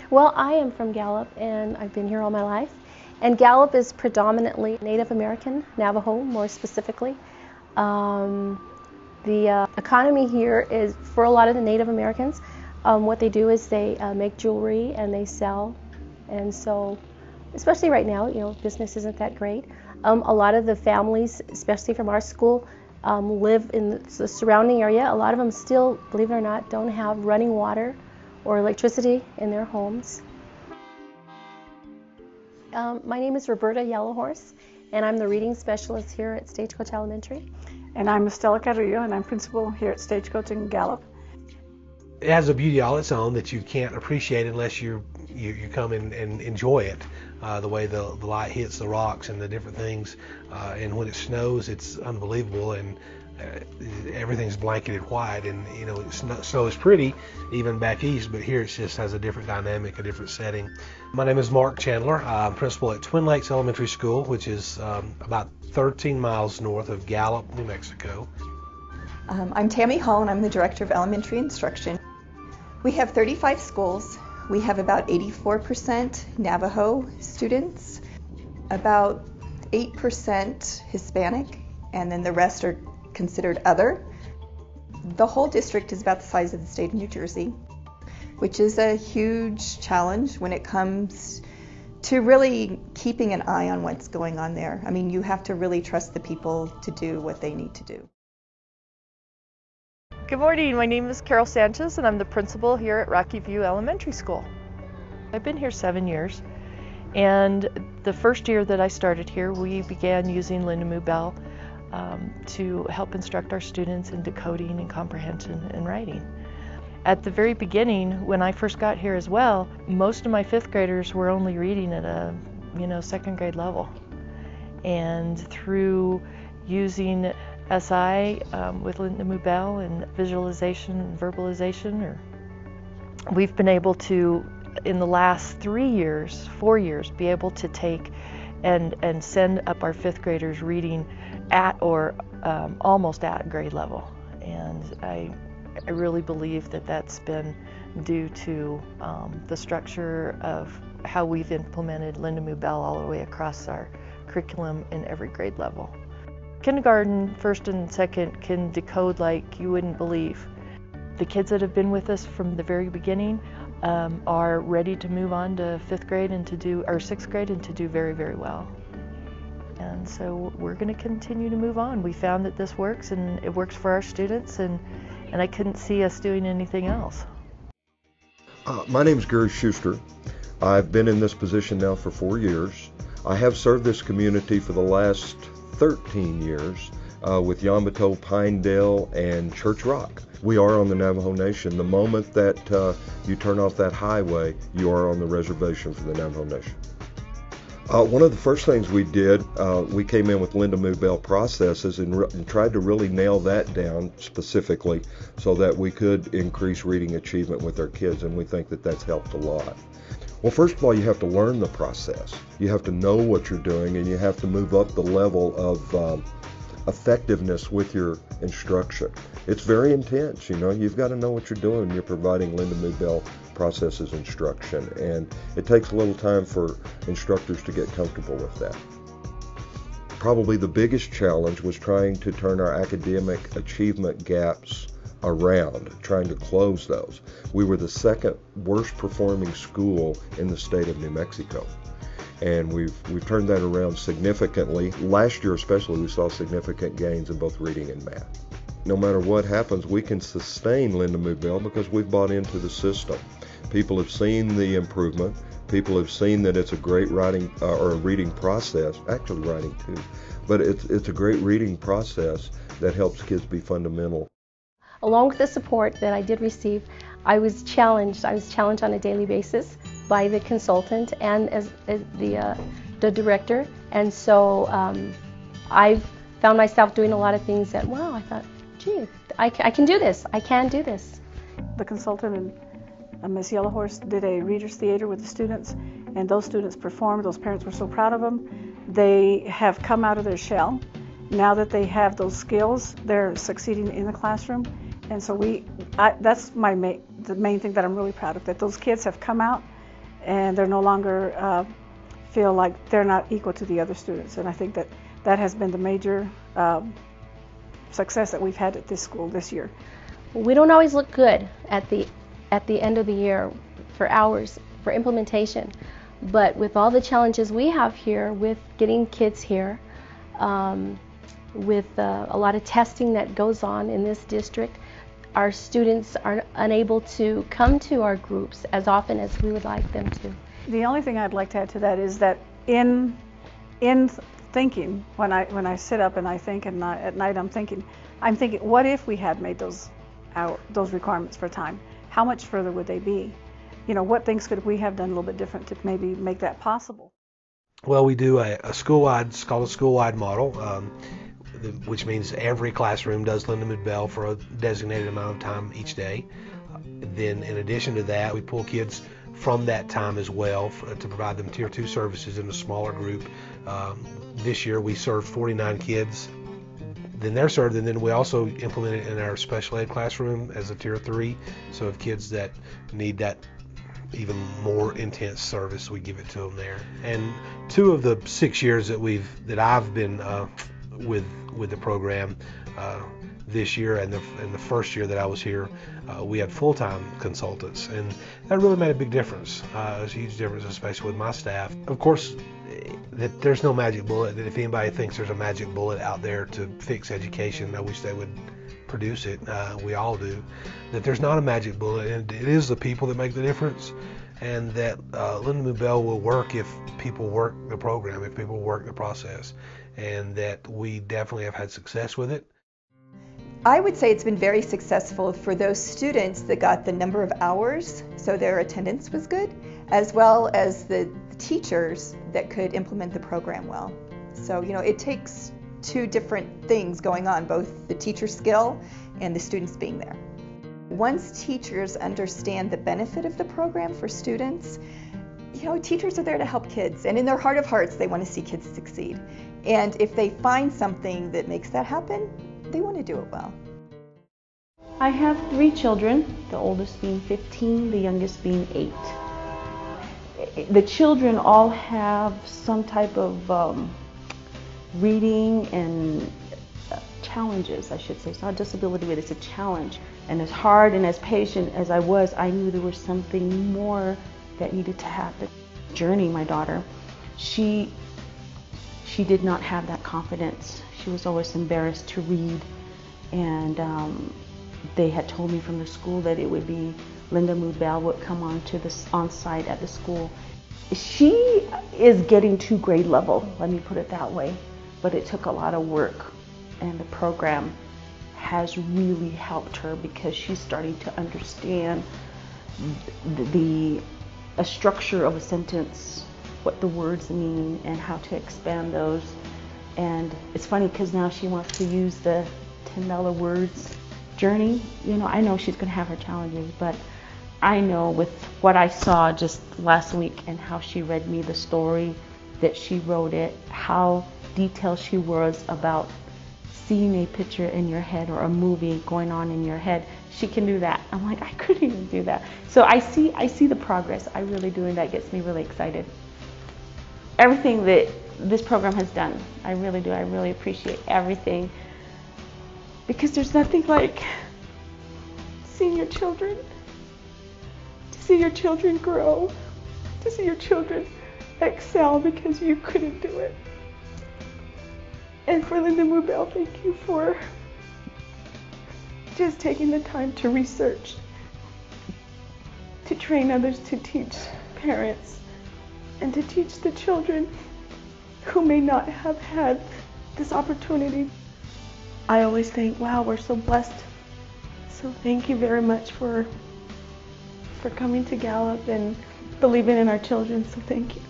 Well, I am from Gallup, and I've been here all my life. And Gallup is predominantly Native American, Navajo more specifically. Um, the economy here is, for a lot of the Native Americans, what they do is they make jewelry and they sell. And so, especially right now, business isn't that great. A lot of the families, especially from our school, live in the surrounding area. A lot of them still, believe it or not, don't have running water or electricity in their homes. My name is Roberta Yellowhorse, and I'm the reading specialist here at Stagecoach Elementary. And I'm Estela Carrillo, and I'm principal here at Stagecoach in Gallup. It has a beauty all its own that you can't appreciate unless you come and enjoy it. The way the light hits the rocks and the different things, and when it snows, it's unbelievable, and everything's blanketed white, and snow is pretty even back east, but here it just has a different dynamic, a different setting. My name is Mark Chandler. I'm principal at Twin Lakes Elementary School, which is about 13 miles north of Gallup, New Mexico. I'm Tammy Hall, and I'm the Director of Elementary Instruction. We have 35 schools. We have about 84% Navajo students, about 8% Hispanic, and then the rest are considered other. The whole district is about the size of the state of New Jersey, which is a huge challenge when it comes to really keeping an eye on what's going on there. I mean, you have to really trust the people to do what they need to do. Good morning, my name is Carol Sanchez, and I'm the principal here at Rocky View Elementary School. I've been here 7 years, and the first year that I started here, we began using Lindamood-Bell to help instruct our students in decoding and comprehension and writing. At the very beginning, when I first got here as well, most of my fifth graders were only reading at a second grade level. And through using SI with Lindamood-Bell and visualization and verbalization, we've been able to, in the last 4 years, be able to take and send up our fifth graders reading at or almost at grade level. And I really believe that that's been due to the structure of how we've implemented Lindamood-Bell all the way across our curriculum in every grade level. Kindergarten, first and second, can decode like you wouldn't believe. The kids that have been with us from the very beginning are ready to move on to fifth grade and sixth grade and to do very, very well. And so we're going to continue to move on. We found that this works, and it works for our students, and I couldn't see us doing anything else. My name is Gary Schuster. I've been in this position now for 4 years. I have served this community for the last 13 years with Yamato, Pinedale, and Church Rock. We are on the Navajo Nation. The moment that you turn off that highway, you are on the reservation for the Navajo Nation. One of the first things we did, we came in with Lindamood-Bell processes and tried to really nail that down specifically so that we could increase reading achievement with our kids, and we think that that's helped a lot. Well, first of all, you have to learn the process. You have to know what you're doing, and you have to move up the level of effectiveness with your instruction. It's very intense, you've got to know what you're doing when you're providing Lindamood-Bell processes instruction, and it takes a little time for instructors to get comfortable with that. Probably the biggest challenge was trying to turn our academic achievement gaps around, trying to close those. We were the second worst performing school in the state of New Mexico. And we've turned that around significantly. Last year especially, we saw significant gains in both reading and math. No matter what happens, we can sustain Lindamood-Bell because we've bought into the system. People have seen the improvement. People have seen that it's a great writing or a reading process, actually writing too, but it's a great reading process that helps kids be fundamental. Along with the support that I did receive, I was challenged on a daily basis by the consultant and as the director, and so I've found myself doing a lot of things that, wow, I thought, gee, I can do this, I can do this. The consultant and Ms. Yellowhorse did a reader's theater with the students, and those students performed. Those parents were so proud of them. They have come out of their shell. Now that they have those skills, they're succeeding in the classroom. And so that's the main thing that I'm really proud of, that those kids have come out and they're no longer feel like they're not equal to the other students. And I think that that has been the major success that we've had at this school this year. We don't always look good at the end of the year for hours for implementation, but with all the challenges we have here with getting kids here, with a lot of testing that goes on in this district, our students are unable to come to our groups as often as we would like them to. The only thing I'd like to add to that is that in thinking, when I sit up and I think, and at night I'm thinking, what if we had made those requirements for time? How much further would they be? You know, what things could we have done a little bit different to maybe make that possible? Well, we do a school-wide, it's called a school-wide model, which means every classroom does Lindamood-Bell for a designated amount of time each day. Then in addition to that, we pull kids from that time as well to provide them Tier 2 services in a smaller group. This year we served 49 kids. Then they're served, and then we also implement it in our special ed classroom as a Tier 3. So if kids that need that even more intense service, we give it to them there. And 2 of the 6 years that I've been with the program, this year and the first year that I was here, we had full-time consultants, and that really made a big difference. It was a huge difference, especially with my staff. Of course, that there's no magic bullet, that if anybody thinks there's a magic bullet out there to fix education, I wish they would produce it. We all do. That there's not a magic bullet, and it is the people that make the difference, and that Lindamood-Bell will work if people work the program, if people work the process, and that we definitely have had success with it. I would say it's been very successful for those students that got the number of hours, so their attendance was good, as well as the teachers that could implement the program well. So, you know, it takes 2 different things going on, both the teacher skill and the students being there. Once teachers understand the benefit of the program for students, you know, teachers are there to help kids, and in their heart of hearts, they want to see kids succeed. And if they find something that makes that happen, they want to do it well. I have 3 children, the oldest being 15, the youngest being 8. The children all have some type of reading and challenges, I should say. It's not a disability, but it's a challenge. And as hard and as patient as I was, I knew there was something more that needed to happen. Journey, my daughter, she did not have that confidence. She was always embarrassed to read, and they had told me from the school that it would be Lindamood-Bell would come on site at the school. She is getting to grade level, let me put it that way, but it took a lot of work, and the program has really helped her because she's starting to understand a structure of a sentence, what the words mean, and how to expand those. And it's funny because now she wants to use the $10 words journey. You know, I know she's going to have her challenges, but I know with what I saw just last week and how she read me the story that she wrote it, how detailed she was about seeing a picture in your head or a movie going on in your head. She can do that. I'm like, I couldn't even do that. So I see the progress. I really do, and that gets me really excited. Everything that this program has done, I really do. I really appreciate everything, because there's nothing like seeing your children, to see your children grow, to see your children excel because you couldn't do it. And for Lindamood-Bell, thank you for just taking the time to research, to train others, to teach parents, and to teach the children who may not have had this opportunity. I always think, wow, we're so blessed. So thank you very much for coming to Gallup and believing in our children, so thank you.